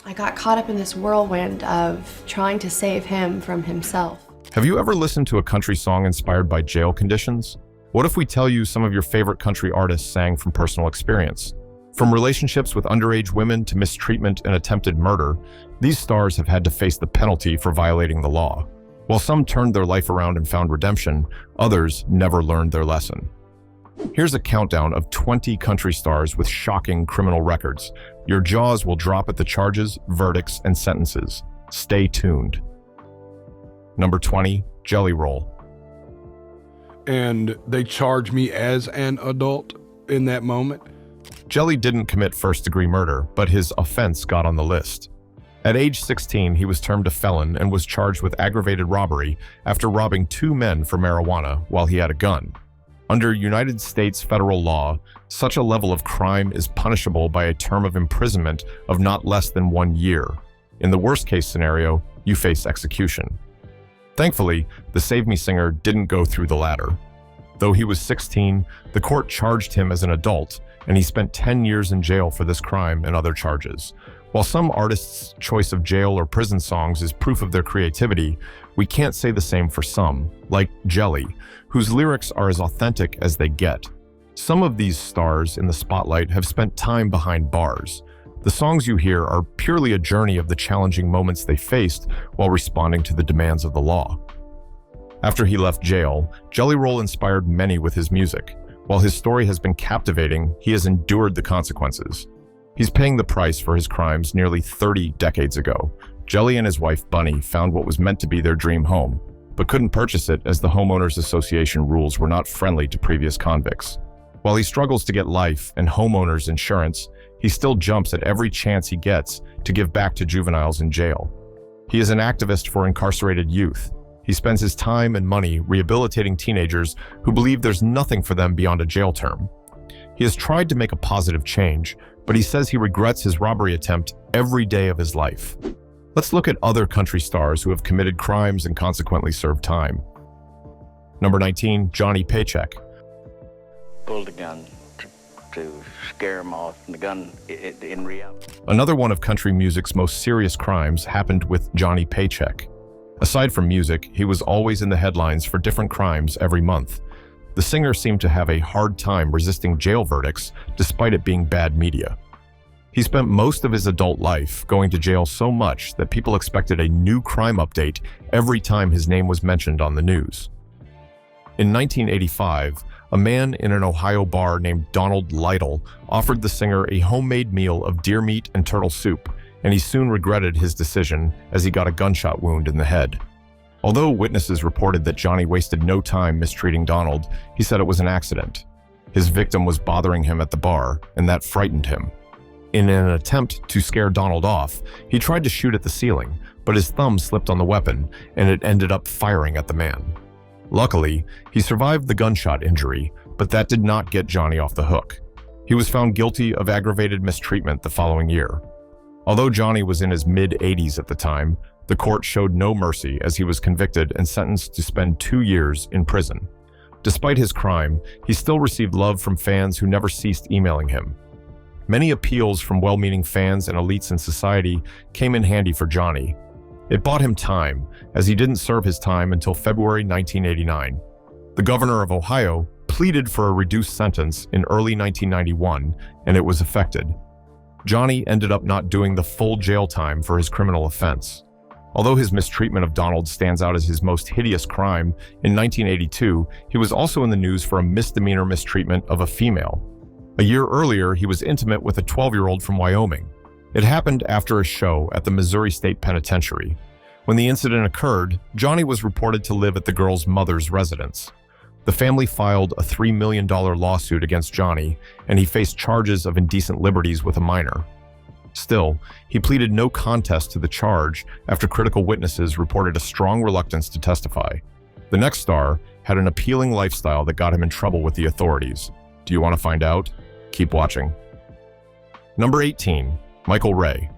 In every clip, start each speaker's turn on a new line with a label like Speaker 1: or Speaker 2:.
Speaker 1: I got caught up in this whirlwind of trying to save him from himself.
Speaker 2: Have you ever listened to a country song inspired by jail conditions? What if we tell you some of your favorite country artists sang from personal experience? From relationships with underage women to mistreatment and attempted murder, these stars have had to face the penalty for violating the law. While some turned their life around and found redemption, others never learned their lesson. Here's a countdown of 20 country stars with shocking criminal records. Your jaws will drop at the charges, verdicts, and sentences. Stay tuned. Number 20, Jelly Roll.
Speaker 3: And they charged me as an adult in that moment.
Speaker 2: Jelly didn't commit first-degree murder, but his offense got on the list. At age 16, he was termed a felon and was charged with aggravated robbery after robbing 2 men for marijuana while he had a gun. Under United States federal law, such a level of crime is punishable by a term of imprisonment of not less than 1 year. In the worst-case scenario, you face execution. Thankfully, the Save Me singer didn't go through the latter. Though he was 16, the court charged him as an adult, and he spent 10 years in jail for this crime and other charges. While some artists' choice of jail or prison songs is proof of their creativity, we can't say the same for some, like Jelly, whose lyrics are as authentic as they get. Some of these stars in the spotlight have spent time behind bars. The songs you hear are purely a journey of the challenging moments they faced while responding to the demands of the law. After he left jail, Jelly Roll inspired many with his music. While his story has been captivating, he has endured the consequences. He's paying the price for his crimes nearly 30 decades ago. Jelly and his wife Bunny found what was meant to be their dream home, but couldn't purchase it as the Homeowners Association rules were not friendly to previous convicts. While he struggles to get life and homeowners insurance, he still jumps at every chance he gets to give back to juveniles in jail. He is an activist for incarcerated youth. He spends his time and money rehabilitating teenagers who believe there's nothing for them beyond a jail term. He has tried to make a positive change, but he says he regrets his robbery attempt every day of his life. Let's look at other country stars who have committed crimes and consequently served time. Number 19, Johnny Paycheck.
Speaker 4: Pulled a gun to scare him off, and the gun in reality.
Speaker 2: Another one of country music's most serious crimes happened with Johnny Paycheck. Aside from music, he was always in the headlines for different crimes every month. The singer seemed to have a hard time resisting jail verdicts despite it being bad media. He spent most of his adult life going to jail so much that people expected a new crime update every time his name was mentioned on the news. In 1985, a man in an Ohio bar named Donald Lytle offered the singer a homemade meal of deer meat and turtle soup, and he soon regretted his decision as he got a gunshot wound in the head. Although witnesses reported that Johnny wasted no time mistreating Donald, he said it was an accident. His victim was bothering him at the bar, and that frightened him. In an attempt to scare Donald off, he tried to shoot at the ceiling, but his thumb slipped on the weapon, and it ended up firing at the man. Luckily, he survived the gunshot injury, but that did not get Johnny off the hook. He was found guilty of aggravated mistreatment the following year. Although Johnny was in his mid-80s at the time, the court showed no mercy as he was convicted and sentenced to spend 2 years in prison. Despite his crime, he still received love from fans who never ceased emailing him. Many appeals from well-meaning fans and elites in society came in handy for Johnny. It bought him time, as he didn't serve his time until February 1989. The governor of Ohio pleaded for a reduced sentence in early 1991, and it was effected. Johnny ended up not doing the full jail time for his criminal offense. Although his mistreatment of Donald stands out as his most hideous crime, in 1982, he was also in the news for a misdemeanor mistreatment of a female. A year earlier, he was intimate with a 12-year-old from Wyoming. It happened after a show at the Missouri State Penitentiary. When the incident occurred, Johnny was reported to live at the girl's mother's residence. The family filed a $3 million lawsuit against Johnny, and he faced charges of indecent liberties with a minor. Still, he pleaded no contest to the charge after critical witnesses reported a strong reluctance to testify. The next star had an appealing lifestyle that got him in trouble with the authorities. Do you want to find out? Keep watching. Number 18, Michael Ray.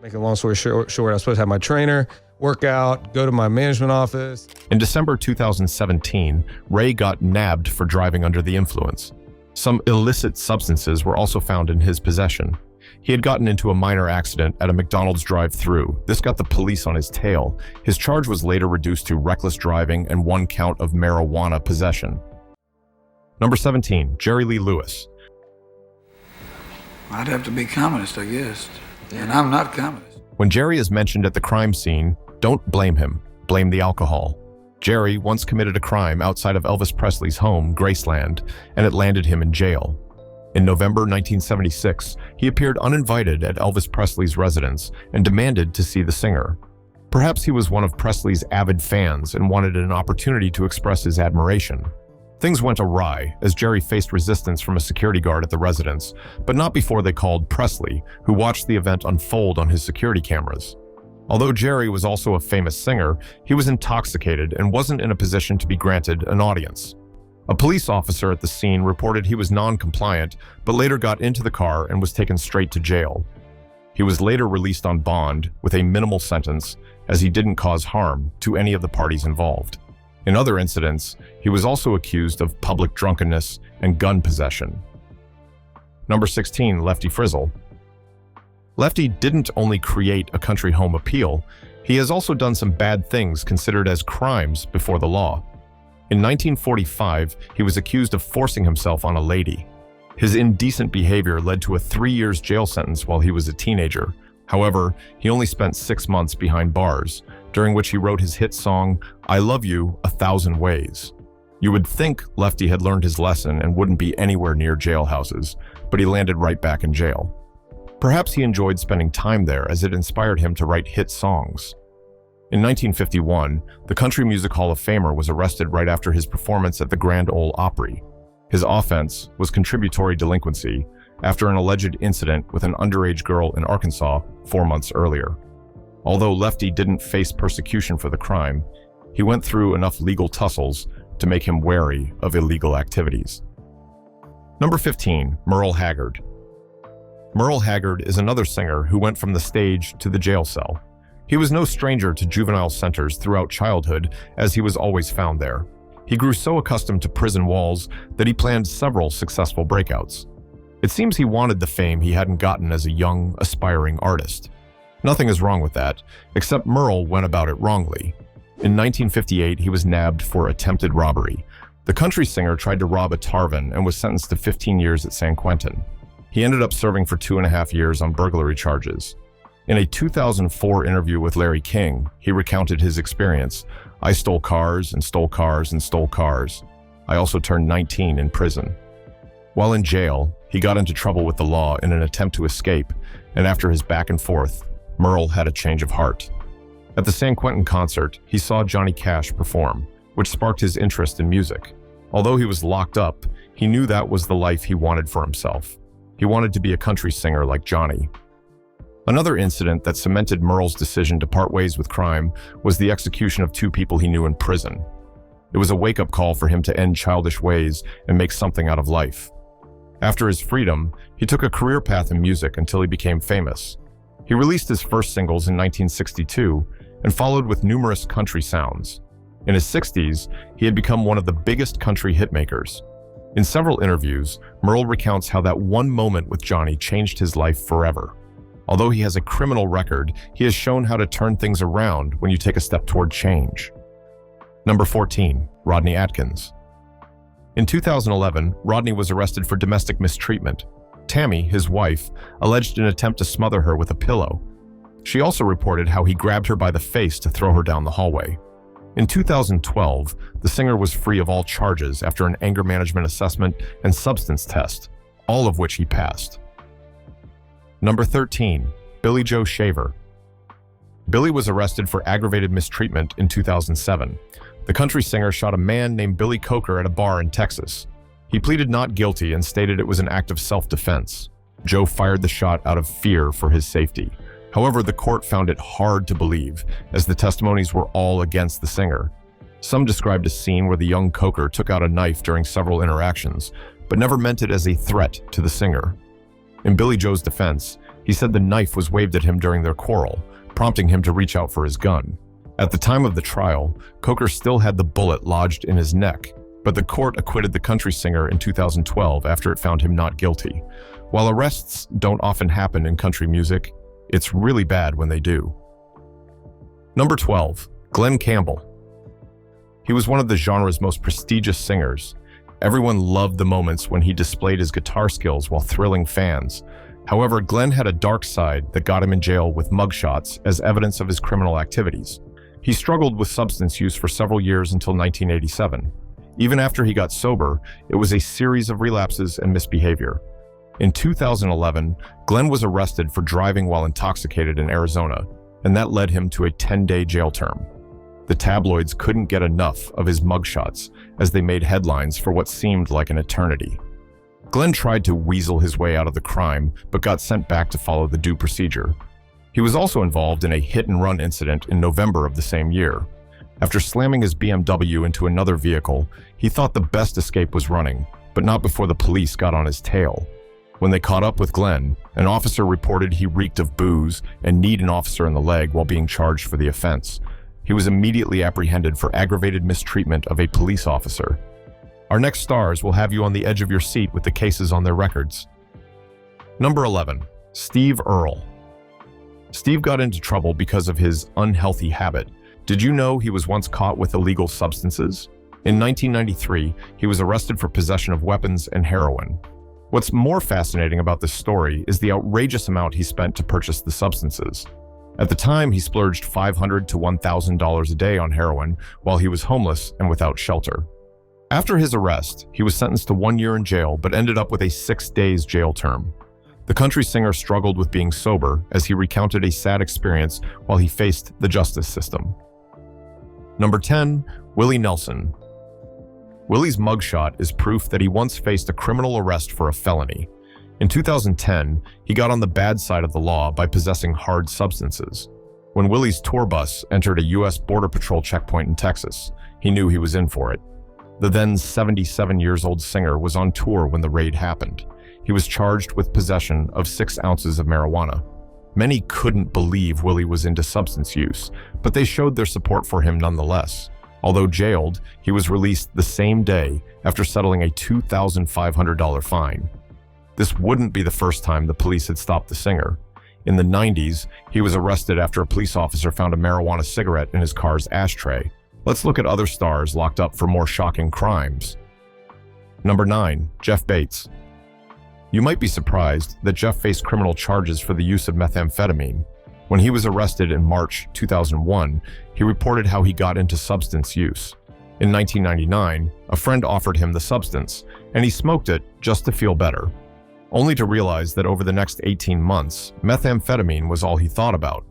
Speaker 5: Make a long story short, I was supposed to have my trainer, work out, go to my management office.
Speaker 2: In December 2017, Ray got nabbed for driving under the influence. Some illicit substances were also found in his possession. He had gotten into a minor accident at a McDonald's drive-thru. This got the police on his tail. His charge was later reduced to reckless driving and 1 count of marijuana possession. Number 17, Jerry Lee Lewis.
Speaker 6: I'd have to be communist, I guess. And I'm not communist.
Speaker 2: When Jerry is mentioned at the crime scene, don't blame him. Blame the alcohol. Jerry once committed a crime outside of Elvis Presley's home, Graceland, and it landed him in jail. In November 1976, he appeared uninvited at Elvis Presley's residence and demanded to see the singer. Perhaps he was one of Presley's avid fans and wanted an opportunity to express his admiration. Things went awry as Jerry faced resistance from a security guard at the residence, but not before they called Presley, who watched the event unfold on his security cameras. Although Jerry was also a famous singer, he was intoxicated and wasn't in a position to be granted an audience. A police officer at the scene reported he was non-compliant, but later got into the car and was taken straight to jail. He was later released on bond with a minimal sentence, as he didn't cause harm to any of the parties involved. In other incidents, he was also accused of public drunkenness and gun possession. Number 16, Lefty Frizzle. Lefty didn't only create a country home appeal, he has also done some bad things considered as crimes before the law. In 1945, he was accused of forcing himself on a lady. His indecent behavior led to a 3-year jail sentence while he was a teenager. However, he only spent 6 months behind bars, during which he wrote his hit song, "I Love You 1,000 Ways." You would think Lefty had learned his lesson and wouldn't be anywhere near jailhouses, but he landed right back in jail. Perhaps he enjoyed spending time there as it inspired him to write hit songs. In 1951, the Country Music Hall of Famer was arrested right after his performance at the Grand Ole Opry. His offense was contributory delinquency after an alleged incident with an underage girl in Arkansas 4 months earlier. Although Lefty didn't face persecution for the crime, he went through enough legal tussles to make him wary of illegal activities. Number 15, Merl Haggard. Merl Haggard is another singer who went from the stage to the jail cell. He was no stranger to juvenile centers throughout childhood, as he was always found there. He grew so accustomed to prison walls that he planned several successful breakouts. It seems he wanted the fame he hadn't gotten as a young, aspiring artist. Nothing is wrong with that, except Merl went about it wrongly. In 1958, he was nabbed for attempted robbery. The country singer tried to rob a Tarvin and was sentenced to 15 years at San Quentin. He ended up serving for 2.5 years on burglary charges. In a 2004 interview with Larry King, he recounted his experience. "I stole cars and stole cars and stole cars. I also turned 19 in prison." While in jail, he got into trouble with the law in an attempt to escape, and after his back and forth, Merl had a change of heart. At the San Quentin concert, he saw Johnny Cash perform, which sparked his interest in music. Although he was locked up, he knew that was the life he wanted for himself. He wanted to be a country singer like Johnny. Another incident that cemented Merl's decision to part ways with crime was the execution of 2 people he knew in prison. It was a wake-up call for him to end childish ways and make something out of life. After his freedom, he took a career path in music until he became famous. He released his first singles in 1962 and followed with numerous country sounds. In his 60s, he had become one of the biggest country hitmakers. In several interviews, Merl recounts how that one moment with Johnny changed his life forever. Although he has a criminal record, he has shown how to turn things around when you take a step toward change. Number 14, Rodney Atkins. In 2011, Rodney was arrested for domestic mistreatment. Tammy, his wife, alleged an attempt to smother her with a pillow. She also reported how he grabbed her by the face to throw her down the hallway. In 2012, the singer was free of all charges after an anger management assessment and substance test, all of which he passed. Number 13, Billy Joe Shaver. Billy was arrested for aggravated mistreatment in 2007. The country singer shot a man named Billy Coker at a bar in Texas. He pleaded not guilty and stated it was an act of self-defense. Joe fired the shot out of fear for his safety. However, the court found it hard to believe, as the testimonies were all against the singer. Some described a scene where the young Coker took out a knife during several interactions, but never meant it as a threat to the singer. In Billy Joe's defense, he said the knife was waved at him during their quarrel, prompting him to reach out for his gun. At the time of the trial, Coker still had the bullet lodged in his neck, but the court acquitted the country singer in 2012 after it found him not guilty. While arrests don't often happen in country music, it's really bad when they do. Number 12, Glen Campbell. He was one of the genre's most prestigious singers. Everyone loved the moments when he displayed his guitar skills while thrilling fans. However, Glen had a dark side that got him in jail with mugshots as evidence of his criminal activities. He struggled with substance use for several years until 1987. Even after he got sober, it was a series of relapses and misbehavior. In 2011, Glen was arrested for driving while intoxicated in Arizona, and that led him to a 10-day jail term. The tabloids couldn't get enough of his mugshots as they made headlines for what seemed like an eternity. Glen tried to weasel his way out of the crime, but got sent back to follow the due procedure. He was also involved in a hit-and-run incident in November of the same year. After slamming his BMW into another vehicle, he thought the best escape was running, but not before the police got on his tail. When they caught up with Glen, an officer reported he reeked of booze and kneed an officer in the leg while being charged for the offense. He was immediately apprehended for aggravated mistreatment of a police officer. Our next stars will have you on the edge of your seat with the cases on their records. Number 11, Steve Earle. Steve got into trouble because of his unhealthy habit. Did you know he was once caught with illegal substances? In 1993, he was arrested for possession of weapons and heroin. What's more fascinating about this story is the outrageous amount he spent to purchase the substances. At the time, he splurged $500 to $1,000 a day on heroin while he was homeless and without shelter. After his arrest, he was sentenced to 1 year in jail but ended up with a 6 days jail term. The country singer struggled with being sober as he recounted a sad experience while he faced the justice system. Number 10, Willie Nelson. Willie's mugshot is proof that he once faced a criminal arrest for a felony. In 2010, he got on the bad side of the law by possessing hard substances. When Willie's tour bus entered a U.S. Border Patrol checkpoint in Texas, he knew he was in for it. The then 77-year-old singer was on tour when the raid happened. He was charged with possession of 6 ounces of marijuana. Many couldn't believe Willie was into substance use, but they showed their support for him nonetheless. Although jailed, he was released the same day after settling a $2,500 fine. This wouldn't be the first time the police had stopped the singer. In the 90s, he was arrested after a police officer found a marijuana cigarette in his car's ashtray. Let's look at other stars locked up for more shocking crimes. Number 9, Jeff Bates. You might be surprised that Jeff faced criminal charges for the use of methamphetamine. When he was arrested in March 2001, he reported how he got into substance use. In 1999, a friend offered him the substance, and he smoked it just to feel better, only to realize that over the next 18 months, methamphetamine was all he thought about.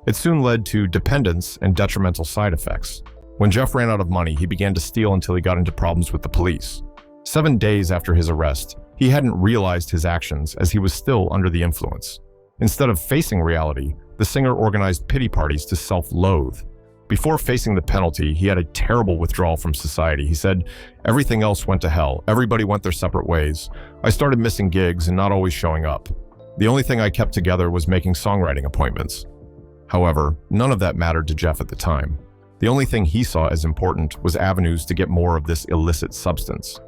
Speaker 2: It soon led to dependence and detrimental side effects. When Jeff ran out of money, he began to steal until he got into problems with the police. 7 days after his arrest, he hadn't realized his actions as he was still under the influence. Instead of facing reality, the singer organized pity parties to self-loathe. Before facing the penalty, he had a terrible withdrawal from society. He said, "Everything else went to hell. Everybody went their separate ways. I started missing gigs and not always showing up. The only thing I kept together was making songwriting appointments." However, none of that mattered to Jeff at the time. The only thing he saw as important was avenues to get more of this illicit substance.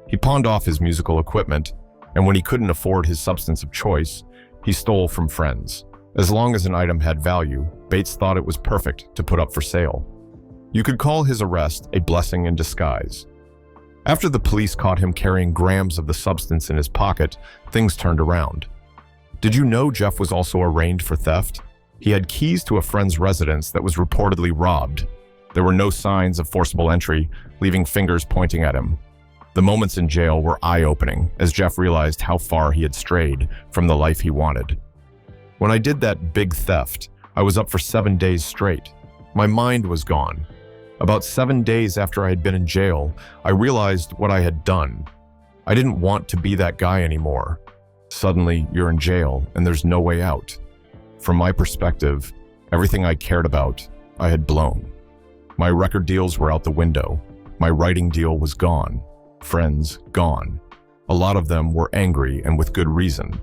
Speaker 2: He pawned off his musical equipment, and when he couldn't afford his substance of choice, he stole from friends. As long as an item had value, Bates thought it was perfect to put up for sale. You could call his arrest a blessing in disguise. After the police caught him carrying grams of the substance in his pocket, things turned around. Did you know Jeff was also arraigned for theft? He had keys to a friend's residence that was reportedly robbed. There were no signs of forcible entry, leaving fingers pointing at him. The moments in jail were eye-opening as Jeff realized how far he had strayed from the life he wanted. When I did that big theft, I was up for 7 days straight. My mind was gone. About 7 days after I had been in jail, I realized what I had done. I didn't want to be that guy anymore. Suddenly, you're in jail and there's no way out. From my perspective, everything I cared about, I had blown. My record deals were out the window. My writing deal was gone. Friends gone. A lot of them were angry and with good reason.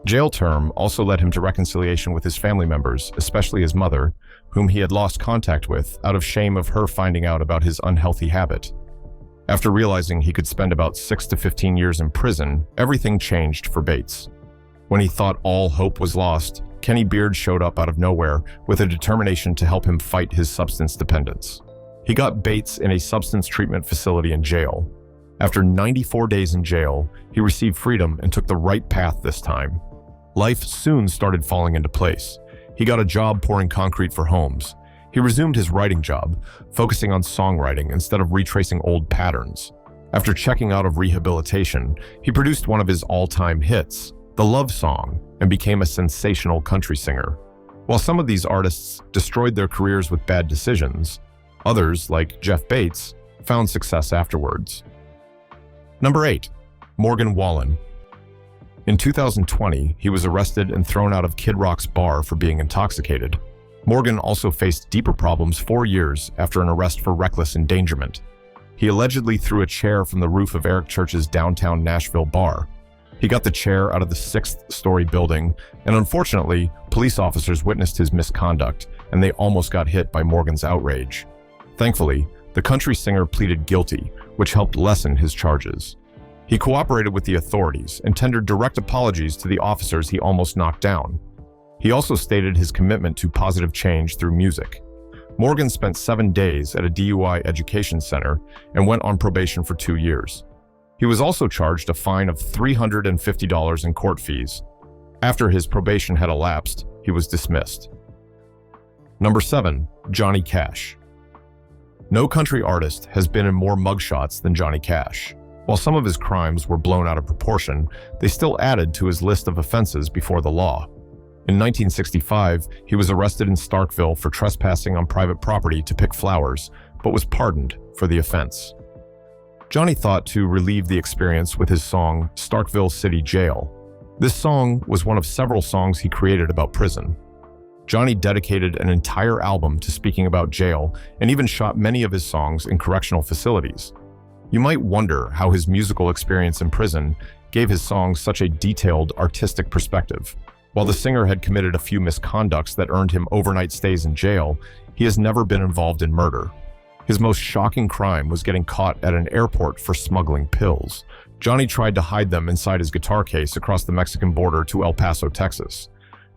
Speaker 2: Jail term also led him to reconciliation with his family members, especially his mother, whom he had lost contact with out of shame of her finding out about his unhealthy habit. After realizing he could spend about 6 to 15 years in prison, everything changed for Bates. When he thought all hope was lost, Kenny Beard showed up out of nowhere with a determination to help him fight his substance dependence. He got Bates in a substance treatment facility in jail. After 94 days in jail, he received freedom and took the right path this time. Life soon started falling into place. He got a job pouring concrete for homes. He resumed his writing job, focusing on songwriting instead of retracing old patterns. After checking out of rehabilitation, he produced one of his all-time hits, The Love Song, and became a sensational country singer. While some of these artists destroyed their careers with bad decisions, others, like Jeff Bates, found success afterwards. Number 8. Morgan Wallen. In 2020, he was arrested and thrown out of Kid Rock's bar for being intoxicated. Morgan also faced deeper problems 4 years after an arrest for reckless endangerment. He allegedly threw a chair from the roof of Eric Church's downtown Nashville bar. He got the chair out of the 6th-story building, and unfortunately, police officers witnessed his misconduct, and they almost got hit by Morgan's outrage. Thankfully, the country singer pleaded guilty, which helped lessen his charges. He cooperated with the authorities and tendered direct apologies to the officers he almost knocked down. He also stated his commitment to positive change through music. Morgan spent 7 days at a DUI education center and went on probation for 2 years. He was also charged a fine of $350 in court fees. After his probation had elapsed, he was dismissed. Number 7. Johnny Cash. No country artist has been in more mugshots than Johnny Cash. While some of his crimes were blown out of proportion, they still added to his list of offenses before the law. In 1965, he was arrested in Starkville for trespassing on private property to pick flowers, but was pardoned for the offense. Johnny thought to relieve the experience with his song, Starkville City Jail. This song was one of several songs he created about prison. Johnny dedicated an entire album to speaking about jail and even shot many of his songs in correctional facilities. You might wonder how his musical experience in prison gave his songs such a detailed, artistic perspective. While the singer had committed a few misconducts that earned him overnight stays in jail, he has never been involved in murder. His most shocking crime was getting caught at an airport for smuggling pills. Johnny tried to hide them inside his guitar case across the Mexican border to El Paso, Texas.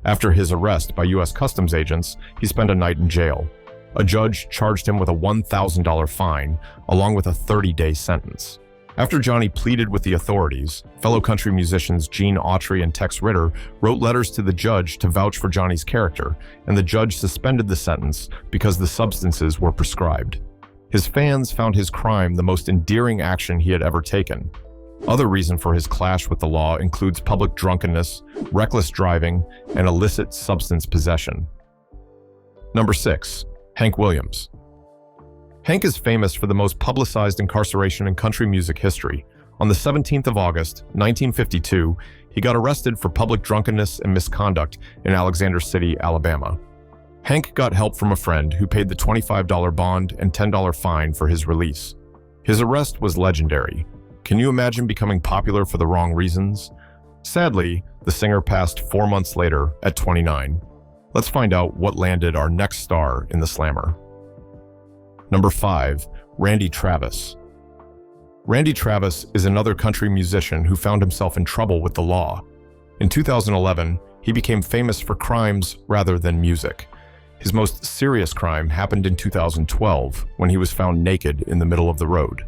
Speaker 2: After his arrest by U.S. Customs agents, he spent a night in jail. A judge charged him with a $1,000 fine, along with a 30-day sentence. After Johnny pleaded with the authorities, fellow country musicians Gene Autry and Tex Ritter wrote letters to the judge to vouch for Johnny's character, and the judge suspended the sentence because the substances were prescribed. His fans found his crime the most endearing action he had ever taken. Other reason for his clash with the law includes public drunkenness, reckless driving, and illicit substance possession. Number 6. Hank Williams. Hank is famous for the most publicized incarceration in country music history. On the 17th of August, 1952, he got arrested for public drunkenness and misconduct in Alexander City, Alabama. Hank got help from a friend who paid the $25 bond and $10 fine for his release. His arrest was legendary. Can you imagine becoming popular for the wrong reasons? Sadly, the singer passed 4 months later at 29. Let's find out what landed our next star in the slammer. Number 5. Randy Travis. Randy Travis is another country musician who found himself in trouble with the law. In 2011, he became famous for crimes rather than music. His most serious crime happened in 2012 when he was found naked in the middle of the road.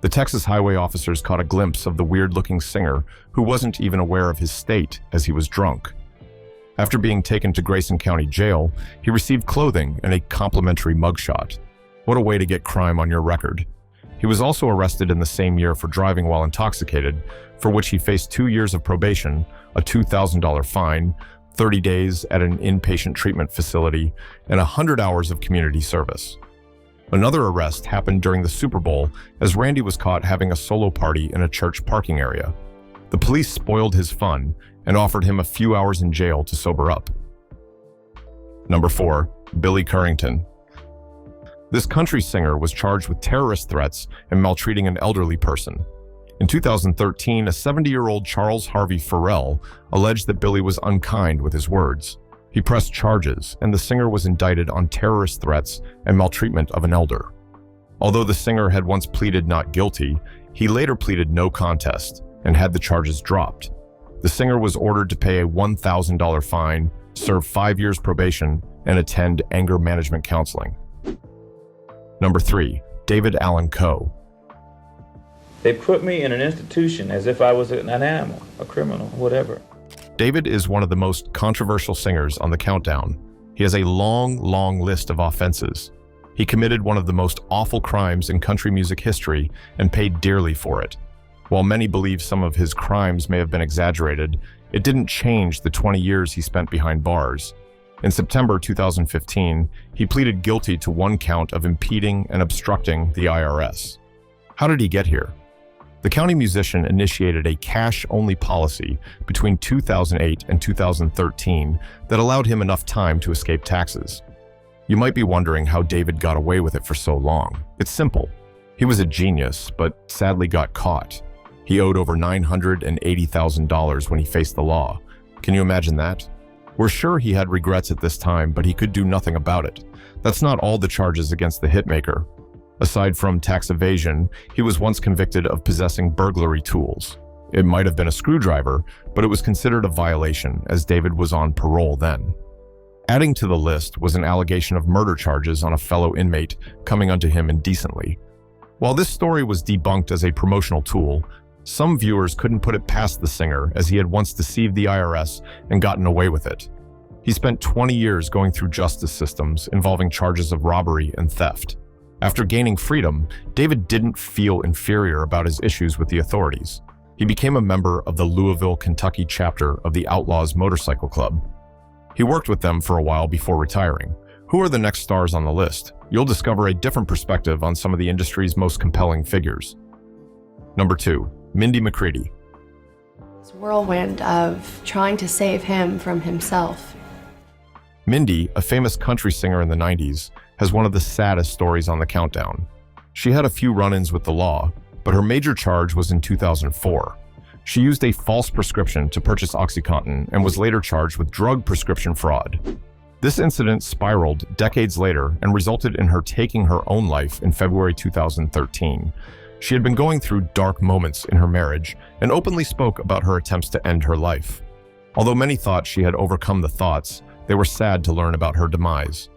Speaker 2: The Texas highway officers caught a glimpse of the weird-looking singer who wasn't even aware of his state as he was drunk. After being taken to Grayson County Jail, he received clothing and a complimentary mugshot. What a way to get crime on your record. He was also arrested in the same year for driving while intoxicated, for which he faced 2 years of probation, a $2,000 fine, 30 days at an inpatient treatment facility, and 100 hours of community service. Another arrest happened during the Super Bowl as Randy was caught having a solo party in a church parking area. The police spoiled his fun and offered him a few hours in jail to sober up. Number 4. Billy Currington. This country singer was charged with terrorist threats and maltreating an elderly person. In 2013, a 70-year-old Charles Harvey Farrell alleged that Billy was unkind with his words. He pressed charges, and the singer was indicted on terrorist threats and maltreatment of an elder. Although the singer had once pleaded not guilty, he later pleaded no contest and had the charges dropped. The singer was ordered to pay a $1,000 fine, serve 5 years probation, and attend anger management counseling. Number 3, David Allen Coe.
Speaker 7: They put me in an institution as if I was an animal, a criminal, whatever.
Speaker 2: David is one of the most controversial singers on the countdown. He has a long list of offenses. He committed one of the most awful crimes in country music history and paid dearly for it. While many believe some of his crimes may have been exaggerated, it didn't change the 20 years he spent behind bars. In September 2015, he pleaded guilty to 1 count of impeding and obstructing the IRS. How did he get here? The county musician initiated a cash-only policy between 2008 and 2013 that allowed him enough time to escape taxes. You might be wondering how David got away with it for so long. It's simple. He was a genius, but sadly got caught. He owed over $980,000 when he faced the law. Can you imagine that? We're sure he had regrets at this time, but he could do nothing about it. That's not all the charges against the hitmaker. Aside from tax evasion, he was once convicted of possessing burglary tools. It might have been a screwdriver, but it was considered a violation as David was on parole then. Adding to the list was an allegation of murder charges on a fellow inmate coming unto him indecently. While this story was debunked as a promotional tool, some viewers couldn't put it past the singer as he had once deceived the IRS and gotten away with it. He spent 20 years going through justice systems involving charges of robbery and theft. After gaining freedom, David didn't feel inferior about his issues with the authorities. He became a member of the Louisville, Kentucky chapter of the Outlaws Motorcycle Club. He worked with them for a while before retiring. Who are the next stars on the list? You'll discover a different perspective on some of the industry's most compelling figures. Number 2, Mindy McCready.
Speaker 1: This whirlwind of trying to save him from himself.
Speaker 2: Mindy, a famous country singer in the 90s, has one of the saddest stories on the countdown. She had a few run-ins with the law, but her major charge was in 2004. She used a false prescription to purchase OxyContin and was later charged with drug prescription fraud. This incident spiraled decades later and resulted in her taking her own life in February 2013. She had been going through dark moments in her marriage and openly spoke about her attempts to end her life. Although many thought she had overcome the thoughts, they were sad to learn about her demise.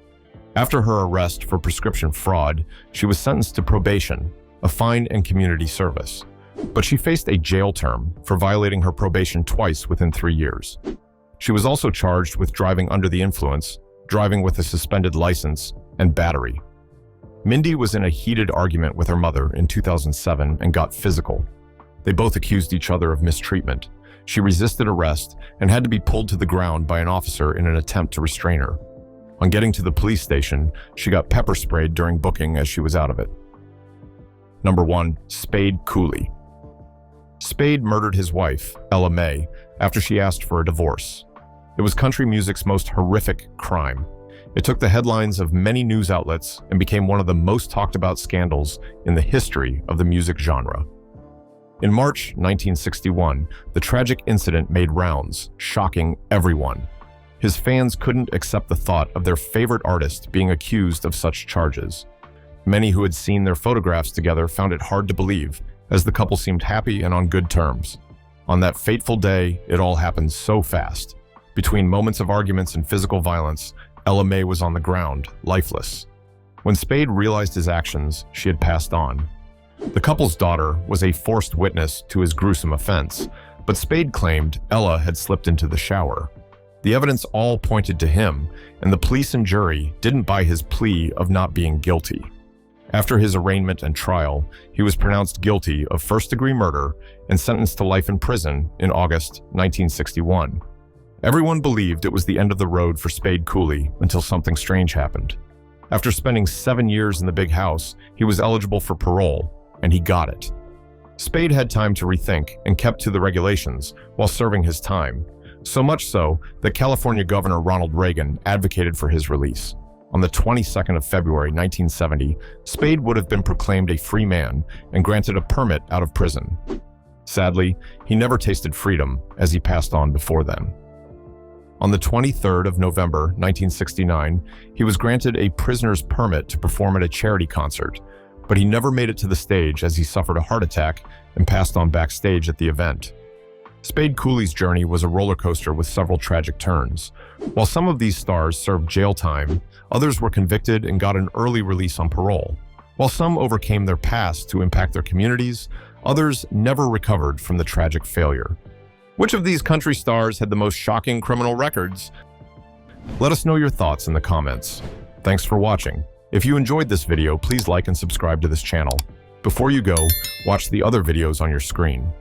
Speaker 2: After her arrest for prescription fraud, she was sentenced to probation, a fine and community service. But she faced a jail term for violating her probation twice within 3 years. She was also charged with driving under the influence, driving with a suspended license, and battery. Mindy was in a heated argument with her mother in 2007 and got physical. They both accused each other of mistreatment. She resisted arrest and had to be pulled to the ground by an officer in an attempt to restrain her. On getting to the police station, she got pepper sprayed during booking as she was out of it. Number 1, Spade Culie. Spade murdered his wife, Ella May, after she asked for a divorce. It was country music's most horrific crime. It took the headlines of many news outlets and became one of the most talked about scandals in the history of the music genre. In March 1961, the tragic incident made rounds, shocking everyone. His fans couldn't accept the thought of their favorite artist being accused of such charges. Many who had seen their photographs together found it hard to believe, as the couple seemed happy and on good terms. On that fateful day, it all happened so fast. Between moments of arguments and physical violence, Ella May was on the ground, lifeless. When Spade realized his actions, she had passed on. The couple's daughter was a forced witness to his gruesome offense, but Spade claimed Ella had slipped into the shower. The evidence all pointed to him, and the police and jury didn't buy his plea of not being guilty. After his arraignment and trial, he was pronounced guilty of first-degree murder and sentenced to life in prison in August 1961. Everyone believed it was the end of the road for Spade Culie until something strange happened. After spending 7 years in the big house, he was eligible for parole, and he got it. Spade had time to rethink and kept to the regulations while serving his time, so much so that California Governor Ronald Reagan advocated for his release. On the 22nd of February 1970, Spade would have been proclaimed a free man and granted a permit out of prison. Sadly, he never tasted freedom as he passed on before then. On the 23rd of November 1969, he was granted a prisoner's permit to perform at a charity concert, but he never made it to the stage as he suffered a heart attack and passed on backstage at the event. Spade Culie's journey was a roller coaster with several tragic turns. While some of these stars served jail time, others were convicted and got an early release on parole. While some overcame their past to impact their communities, others never recovered from the tragic failure. Which of these country stars had the most shocking criminal records? Let us know your thoughts in the comments. Thanks for watching. If you enjoyed this video, please like and subscribe to this channel. Before you go, watch the other videos on your screen.